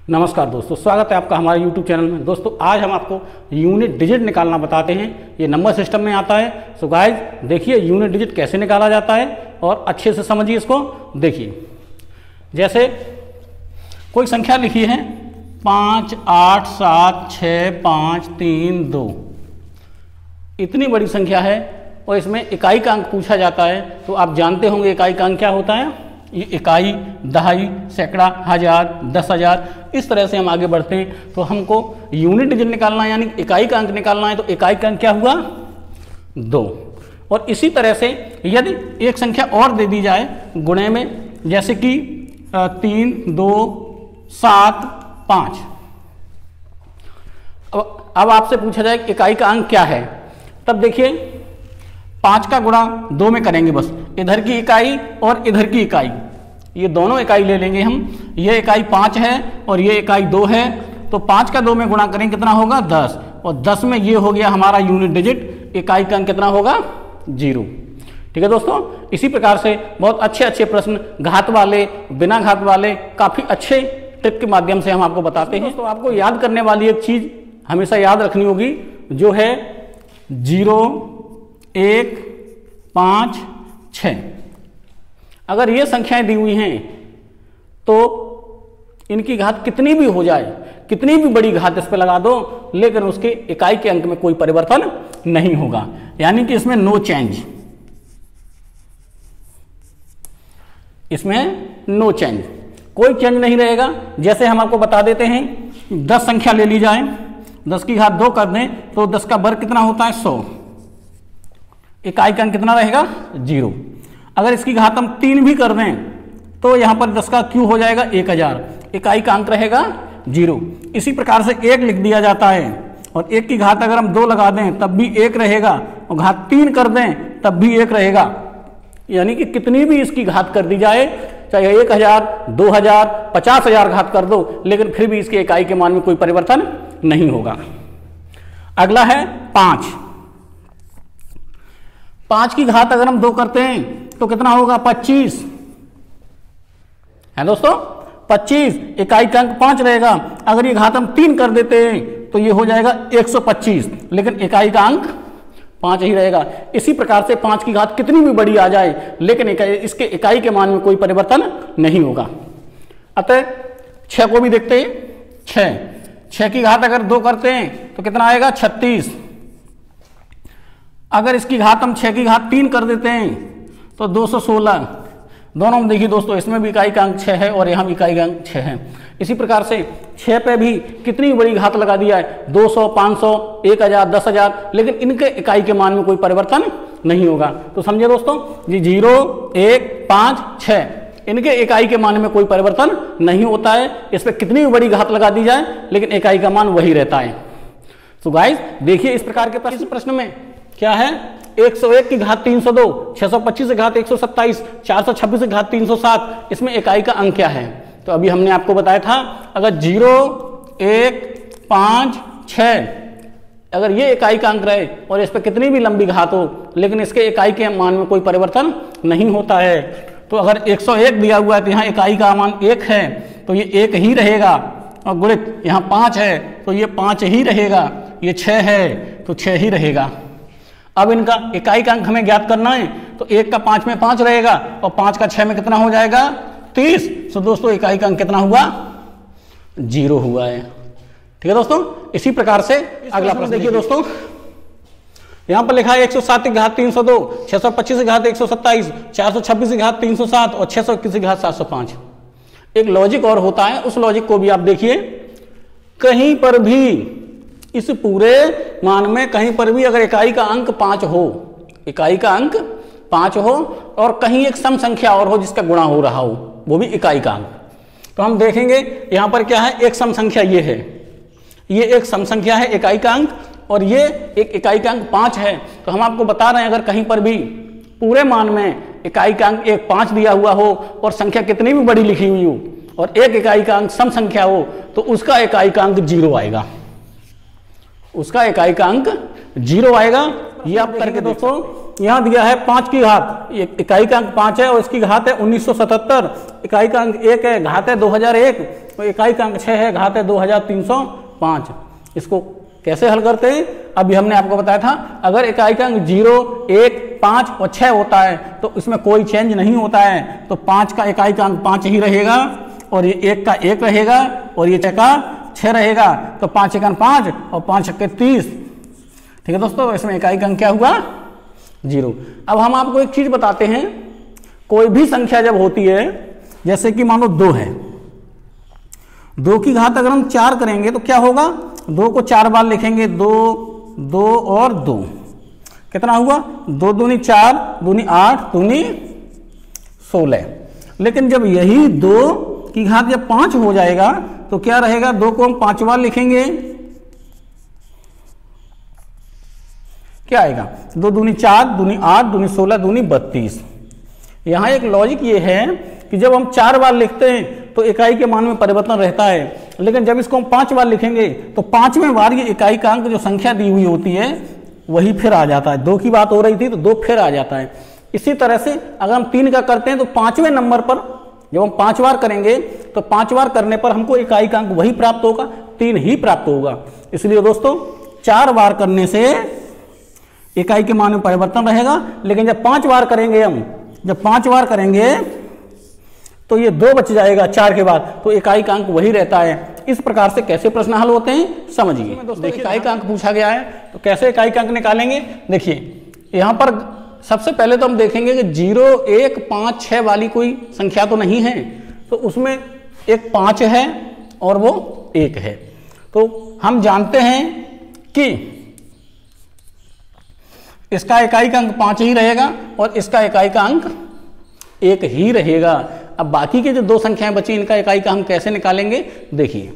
नमस्कार दोस्तों, स्वागत है आपका हमारे YouTube चैनल में। दोस्तों आज हम आपको यूनिट डिजिट निकालना बताते हैं। ये नंबर सिस्टम में आता है। सो गाइज देखिए यूनिट डिजिट कैसे निकाला जाता है और अच्छे से समझिए इसको। देखिए जैसे कोई संख्या लिखी है 5 8 7 6 5 3 2, इतनी बड़ी संख्या है और इसमें इकाई का अंक पूछा जाता है। तो आप जानते होंगे इकाई का अंक क्या होता है। ये इकाई, दहाई, सैकड़ा, हजार, 10,000, इस तरह से हम आगे बढ़ते हैं। तो हमको यूनिट डिजिट निकालना है, यानी इकाई का अंक निकालना है। तो इकाई का अंक क्या हुआ 2। और इसी तरह से यदि एक संख्या और दे दी जाए गुणे में, जैसे कि 3 2 7 5, अब आपसे पूछा जाए इकाई का अंक क्या है, तब देखिए 5 का गुणा 2 में करेंगे। बस इधर की इकाई और इधर की इकाई, ये दोनों इकाई ले लेंगे हम। ये इकाई 5 है और ये इकाई 2 है। तो 5 का 2 में गुणा करेंगे कितना होगा 10, और 10 में ये हो गया हमारा यूनिट डिजिट। इकाई का अंक कितना होगा 0। ठीक है दोस्तों, इसी प्रकार से बहुत अच्छे अच्छे प्रश्न, घात वाले, बिना घात वाले, काफ़ी अच्छे ट्रिक के माध्यम से हम आपको बताते हैं। तो आपको याद करने वाली एक चीज़ हमेशा याद रखनी होगी, जो है 0 1 5 6। अगर ये संख्याएं दी हुई हैं तो इनकी घात कितनी भी हो जाए, कितनी भी बड़ी घात इस पे लगा दो, लेकिन उसके इकाई के अंक में कोई परिवर्तन नहीं होगा। यानी कि इसमें नो चेंज, इसमें नो चेंज, कोई चेंज नहीं रहेगा। जैसे हम आपको बता देते हैं, 10 संख्या ले ली जाए, 10 की घात 2 कर दें तो 10 का वर्ग कितना होता है 100। इकाई का अंक कितना रहेगा 0। अगर इसकी घात हम 3 भी कर दें तो यहां पर 10 का क्यूब हो जाएगा 1000, इकाई का अंक रहेगा 0। इसी प्रकार से 1 लिख दिया जाता है, और 1 की घात अगर हम 2 लगा दें तब भी 1 रहेगा, और घात 3 कर दें तब भी 1 रहेगा। यानी कि कितनी भी इसकी घात कर दी जाए, चाहे 1000 2000 50,000 घात कर दो, लेकिन फिर भी इसके इकाई के मान में कोई परिवर्तन नहीं होगा। अगला है 5। 5 की घात अगर हम 2 करते हैं तो कितना होगा 25 है दोस्तों, 25। इकाई का अंक 5 रहेगा। अगर ये घात हम 3 कर देते हैं तो ये हो जाएगा 125, लेकिन इकाई का अंक 5 ही रहेगा। इसी प्रकार से 5 की घात कितनी भी बड़ी आ जाए, लेकिन इसके इकाई के मान में कोई परिवर्तन नहीं होगा। अतः 6 को भी देखते हैं। 6 की घात अगर 2 करते हैं तो कितना आएगा 36। अगर इसकी घात हम 6 की घात 3 कर देते हैं तो 216। दोनों में देखिए दोस्तों, इसमें भी इकाई का अंक 6 है और यहाँ भी इकाई का अंक 6 है। इसी प्रकार से 6 पे भी कितनी बड़ी घात लगा दिया है, 200 500 1000 10,000, लेकिन इनके इकाई के मान में कोई परिवर्तन नहीं होगा। तो समझे दोस्तों जी, 0 1 5 6, इनके इकाई के मान में कोई परिवर्तन नहीं होता है। इस पर कितनी भी बड़ी घात लगा दी जाए, लेकिन इकाई का मान वही रहता है। तो गाइस देखिए इस प्रकार के प्रश्न में क्या है, 101 की घात 302, 625 की घात 127, 426 की घात 307, इसमें इकाई का अंक क्या है। तो अभी हमने आपको बताया था, अगर 0 1 5 6 अगर ये इकाई का अंक रहे और इस पर कितनी भी लंबी घात हो, लेकिन इसके इकाई के मान में कोई परिवर्तन नहीं होता है। तो अगर 101 दिया हुआ है तो यहाँ इकाई का मान 1 है, तो ये 1 ही रहेगा। और गुणित यहाँ 5 है तो ये 5 ही रहेगा। ये 6 है तो 6 ही रहेगा। अब इनका इकाई का अंक हमें ज्ञात करना है, तो 1 का 5 में 5 रहेगा, और 5 का 6 में कितना हो जाएगा 30। तो दोस्तों इकाई का अंक कितना हुआ 0 हुआ है। ठीक है दोस्तों, इसी प्रकार से अगला प्रश्न देखिए दोस्तों, यहां पर लिखा है 107 की घात 302, 625 की घात 127, 426 की घात 307 और 621 की घात 705। एक लॉजिक और होता है, उस लॉजिक को भी आप देखिए। कहीं पर भी इस पूरे मान में कहीं पर भी अगर इकाई का अंक 5 हो, इकाई का अंक 5 हो, और कहीं एक सम संख्या और हो जिसका गुणा हो रहा हो, वो भी इकाई का अंक, तो हम देखेंगे यहां पर क्या है, एक सम संख्या ये है, ये एक सम संख्या है इकाई का अंक, और ये एक इकाई का अंक 5 है। तो हम आपको बता रहे हैं, अगर कहीं पर भी पूरे मान में इकाई का अंक 5 दिया हुआ हो और संख्या कितनी भी बड़ी लिखी हुई हो, और एक इकाई का अंक सम संख्या हो, तो उसका इकाई का अंक 0 आएगा। उसका इकाई का अंक 0 आएगा। ये आप करके दोस्तों, यहाँ दिया है 5 की घात, इकाई का अंक 5 है और इसकी घात है 1977, इकाई का अंक 1 है, घात है 2001, तो इकाई का अंक 6 है, घात है 2305। इसको कैसे हल करते हैं? अभी हमने आपको बताया था, अगर इकाई का अंक 0, 1, 5 और 6 होता है तो इसमें कोई चेंज नहीं होता है, तो 5 का इकाई का अंक 5 ही रहेगा, और ये 1 का 1 रहेगा, और ये 6 का 6 रहेगा। तो 5 एकन 5 और 5 छक्के 30। ठीक है दोस्तों, इसमें इकाई का अंक क्या हुआ? 0। अब हम आपको एक चीज बताते हैं, कोई भी संख्या जब होती है, जैसे कि मान लो 2 है, 2 की घात अगर हम 4 करेंगे तो क्या होगा? 2 को 4 बार लिखेंगे, 2, 2 और 2, कितना हुआ? 2 दूनी 4, दूनी 8, दूनी 16। लेकिन जब यही 2 की घात जब 5 हो जाएगा तो क्या रहेगा? 2 को हम 5 बार लिखेंगे, क्या आएगा? 2 दूनी 4, दूनी 8, दूनी 16, दूनी 32। यहां एक लॉजिक ये है कि जब हम 4 बार लिखते हैं तो इकाई के मान में परिवर्तन रहता है, लेकिन जब इसको हम 5 बार लिखेंगे तो 5वें बार ये इकाई का अंक जो संख्या दी हुई होती है वही फिर आ जाता है। 2 की बात हो रही थी तो 2 फिर आ जाता है। इसी तरह से अगर हम 3 का करते हैं तो 5वें नंबर पर जब हम 5 बार करेंगे तो 5 बार करने पर हमको इकाई का अंक वही प्राप्त होगा, 3 ही प्राप्त होगा। इसलिए दोस्तों 4 बार करने से इकाई के मान में परिवर्तन रहेगा, लेकिन जब 5 बार करेंगे हम, जब 5 बार करेंगे तो ये 2 बच जाएगा 4 के बाद, तो इकाई का अंक वही रहता है। इस प्रकार से कैसे प्रश्न हल होते हैं समझिए। देखिए इकाई का अंक पूछा गया है तो कैसे इकाई का अंक निकालेंगे? देखिए यहां पर सबसे पहले तो हम देखेंगे कि 0, 1, 5, 6 वाली कोई संख्या तो नहीं है, तो उसमें एक 5 है और वो 1 है। तो हम जानते हैं कि इसका इकाई का अंक 5 ही रहेगा और इसका इकाई का अंक 1 ही रहेगा। अब बाकी के जो 2 संख्याएं बची इनका इकाई का हम कैसे निकालेंगे? देखिए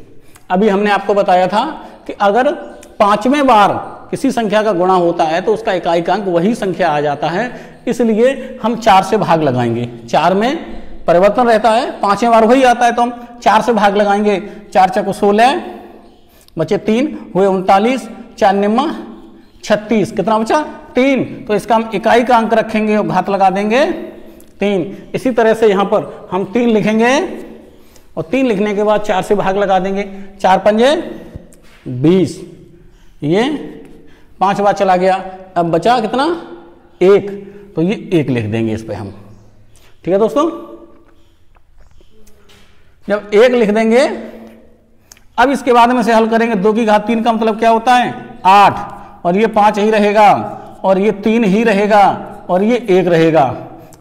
अभी हमने आपको बताया था कि अगर 5वें बार किसी संख्या का गुणा होता है तो उसका इकाई का अंक वही संख्या आ जाता है, इसलिए हम 4 से भाग लगाएंगे। 4 में परिवर्तन रहता है, 5वें बार वही आता है तो हम 4 से भाग लगाएंगे। 4 चौको 16, बचे 3, हुए 39, 4 निम्मा 36, कितना बचा? 3। तो इसका हम इकाई का अंक रखेंगे और घात लगा देंगे 3। इसी तरह से यहां पर हम 3 लिखेंगे और 3 लिखने के बाद 4 से भाग लगा देंगे। 4 पंजे 20, ये 5 बार चला गया, अब बचा कितना? 1, तो ये 1 लिख देंगे इस पे हम। ठीक है दोस्तों, जब 1 लिख देंगे अब इसके बाद में से हल करेंगे। 2 की घात 3 का मतलब क्या होता है? 8, और ये 5 ही रहेगा और ये 3 ही रहेगा और ये 1 रहेगा।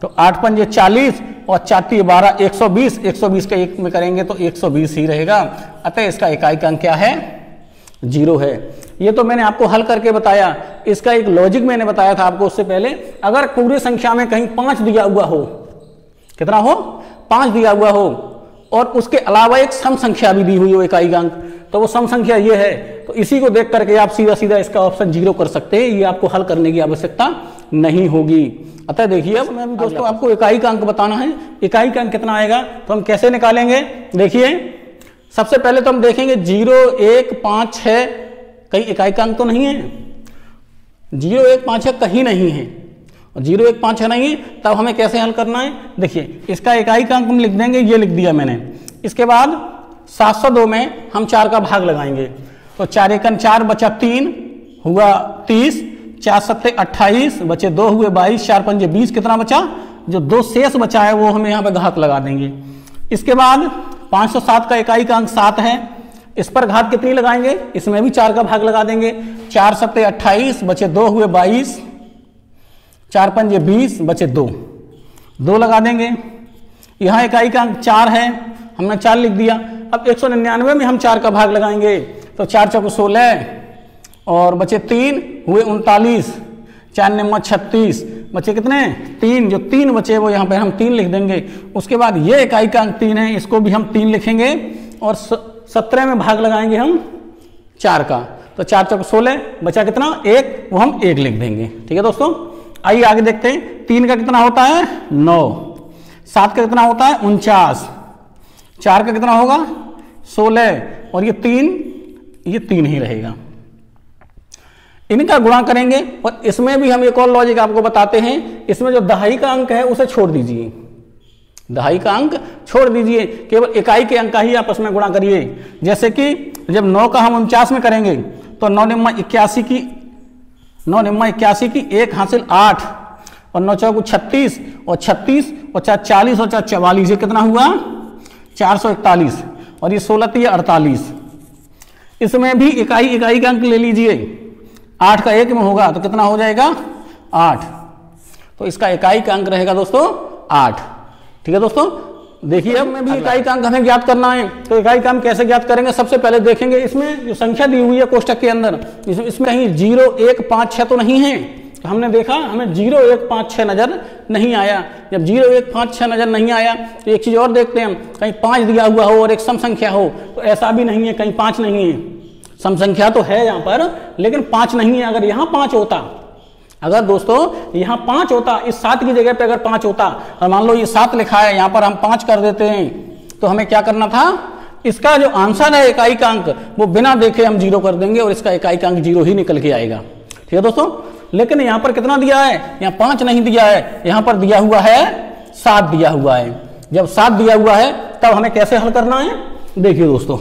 तो 8 पंजे 40 और 4 3 12, 120, 120 का 1 में करेंगे तो 120 ही रहेगा। अतः इसका इकाई का अंक क्या है? 0 है। ये तो मैंने आपको हल करके बताया, इसका एक लॉजिक मैंने बताया था आपको उससे पहले। अगर पूरी संख्या में कहीं 5 दिया हुआ हो, कितना हो? 5 दिया हुआ हो और उसके अलावा एक सम संख्या भी दी हुई हो इकाई का अंक, तो वो सम संख्या ये है, तो इसी को देख करके आप सीधा सीधा इसका ऑप्शन 0 कर सकते हैं। ये आपको हल करने की आवश्यकता नहीं होगी। अतः देखिए अब मैं दोस्तों आपको इकाई का अंक बताना है। इकाई का अंक कितना आएगा तो हम कैसे निकालेंगे? देखिए सबसे पहले तो हम देखेंगे 0, 1, 5, 6 कहीं इकाई का अंक तो नहीं है। 0, 1, 5, 6 कहीं नहीं है, और 0, 1, 5, 6 नहीं है, तब हमें कैसे हल करना है? देखिए इसका इकाई का अंक हम लिख देंगे, ये लिख दिया मैंने। इसके बाद 702 में हम 4 का भाग लगाएंगे, तो 4 एकन 4, बचा 3, हुआ 30, 4 सत्ते 28, बचे 2, हुए 22, 4 पंजे 20, कितना बचा? जो 2 शेष बचा है वो हम यहाँ पे घात लगा देंगे। इसके बाद 507 का इकाई का अंक 7 है, इस पर घात कितनी लगाएंगे? इसमें भी 4 का भाग लगा देंगे। 4 सत्ते 28, बचे 2, हुए 22, 4 पंजे 20, बचे 2 लगा देंगे। यहाँ इकाई का अंक 4 है, हमने 4 लिख दिया। अब 199 में हम 4 का भाग लगाएंगे, तो 4 चौको 16 और बचे 3, हुए 39, 4 निम्मा 36, बचे कितने? 3। जो 3 बचे वो यहाँ पे हम 3 लिख देंगे। उसके बाद ये इकाई का अंक 3 है, इसको भी हम 3 लिखेंगे और 17 में भाग लगाएंगे हम 4 का, तो 4 चौको 16, बचा कितना? 1, वो हम 1 लिख देंगे। ठीक है दोस्तों, आइए आगे देखते हैं। 3 का कितना होता है? 9। 7 का कितना होता है? 49। 4 का कितना होगा? 16, और ये 3 ही रहेगा। इनका गुणा करेंगे, और इसमें भी हम एक और लॉजिक आपको बताते हैं। इसमें जो दहाई का अंक है उसे छोड़ दीजिए, दहाई का अंक छोड़ दीजिए, केवल इकाई के अंक का ही आपस में गुणा करिए। जैसे कि जब 9 का हम 49 में करेंगे तो 9 निम्मा 81 की 1 हासिल 8 और 9 चौक 36 और 36 और 40 और 44, ये कितना हुआ 441 और ये 16 ये 48। इसमें भी इकाई का अंक ले लीजिए, 8 का 1 में होगा तो कितना हो जाएगा 8, तो इसका इकाई का अंक रहेगा दोस्तों 8। ठीक है दोस्तों, देखिए अब में भी इकाई का अंक हमें ज्ञात करना है, तो इकाई का अंक कैसे ज्ञात करेंगे। सबसे पहले देखेंगे इसमें जो संख्या दी हुई है कोष्टक के अंदर, इसमें कहीं 0 1 5 6 तो नहीं है। तो हमने देखा हमें 0 1 5 6 नजर नहीं आया। जब 0 1 5 6 नजर नहीं आया तो एक चीज और देखते हैं हम, कहीं 5 दिया हुआ हो और एक सम संख्या हो, तो ऐसा भी नहीं है, कहीं 5 नहीं है। सम संख्या तो है यहाँ पर लेकिन 5 नहीं है। अगर यहाँ 5 होता, अगर दोस्तों यहाँ 5 होता, इस 7 की जगह पे अगर 5 होता और मान लो ये 7 लिखा है, यहाँ पर हम 5 कर देते हैं, तो हमें क्या करना था, इसका जो आंसर है इकाई का अंक वो बिना देखे हम 0 कर देंगे और इसका इकाई का अंक 0 ही निकल के आएगा। ठीक है दोस्तों, लेकिन यहाँ पर कितना दिया है, यहाँ 5 नहीं दिया है, यहाँ पर दिया हुआ है 7 दिया हुआ है। जब 7 दिया हुआ है तब हमें कैसे हल करना है, देखिए दोस्तों,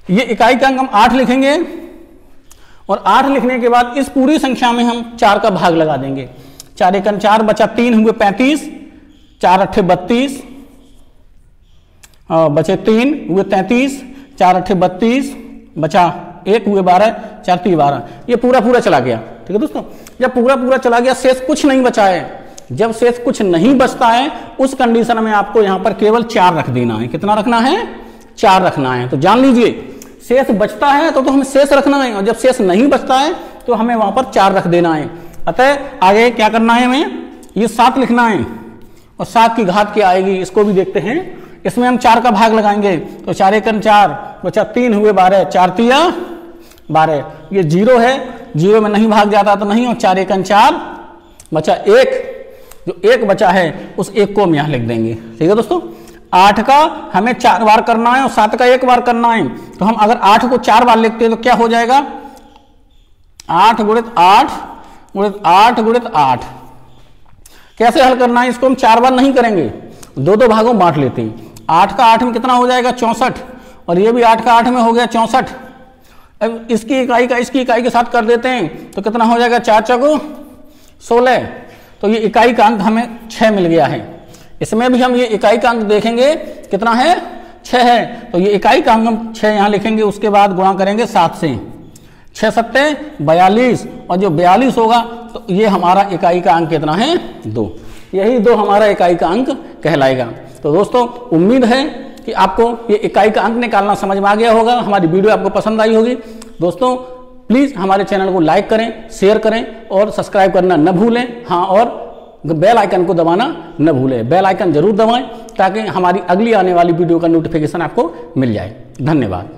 ये इकाई का अंक हम 8 लिखेंगे और 8 लिखने के बाद इस पूरी संख्या में हम 4 का भाग लगा देंगे। 4 एकन 4 बचा 3 हुए 35, 4 अट्ठे 32 बचे 3 हुए 33, 4 अट्ठे 32 बचा 1 हुए 12, 4 3 12, ये पूरा चला गया। ठीक है दोस्तों, जब पूरा चला गया शेष कुछ नहीं बचा है। जब शेष कुछ नहीं बचता है उस कंडीशन में आपको यहां पर केवल 4 रख देना है। कितना रखना है, 4 रखना है। तो जान लीजिए शेष बचता है तो हमें शेष रखना है, और जब शेष नहीं बचता है तो हमें वहां पर 4 रख देना है। अतः आगे क्या करना है, हमें ये 7 लिखना है और 7 की घात क्या आएगी इसको भी देखते हैं। इसमें हम 4 का भाग लगाएंगे तो 4 एकन 4 बचा 3 हुए 12, 4 तिया 12, ये 0 है, 0 में नहीं भाग जाता तो नहीं, और 4 एकन 4 बचा 1, जो 1 बचा है उस 1 को हम यहां लिख देंगे। ठीक है दोस्तों, 8 का हमें 4 बार करना है और 7 का 1 बार करना है। तो हम अगर 8 को 4 बार लिखते हैं तो क्या हो जाएगा, 8 गुणित 8 गुणित 8 गुणित 8। कैसे हल करना है इसको, हम 4 बार नहीं करेंगे, 2 भागों में बांट लेते हैं। 8 का 8 में कितना हो जाएगा 64, और ये भी 8 का 8 में हो गया 64। अब इसकी इकाई का इसकी इकाई के साथ कर देते हैं तो कितना हो जाएगा 4 चौको 16। तो ये इकाई का अंक हमें 6 मिल गया है। इसमें भी हम ये इकाई का अंक देखेंगे कितना है, 6 है। तो ये इकाई का अंक हम 6 यहां लिखेंगे, उसके बाद गुणा करेंगे 7 से, 6 सत्ते 42, और जो 42 होगा तो ये हमारा इकाई का अंक कितना है 2। यही 2 हमारा इकाई का अंक कहलाएगा। तो दोस्तों उम्मीद है कि आपको ये इकाई का अंक निकालना समझ में आ गया होगा, हमारी वीडियो आपको पसंद आई होगी। दोस्तों प्लीज हमारे चैनल को लाइक करें, शेयर करें और सब्सक्राइब करना न भूलें। हाँ, और बेल आइकन को दबाना न भूलें। बेल आइकन जरूर दबाएं ताकि हमारी अगली आने वाली वीडियो का नोटिफिकेशन आपको मिल जाए। धन्यवाद।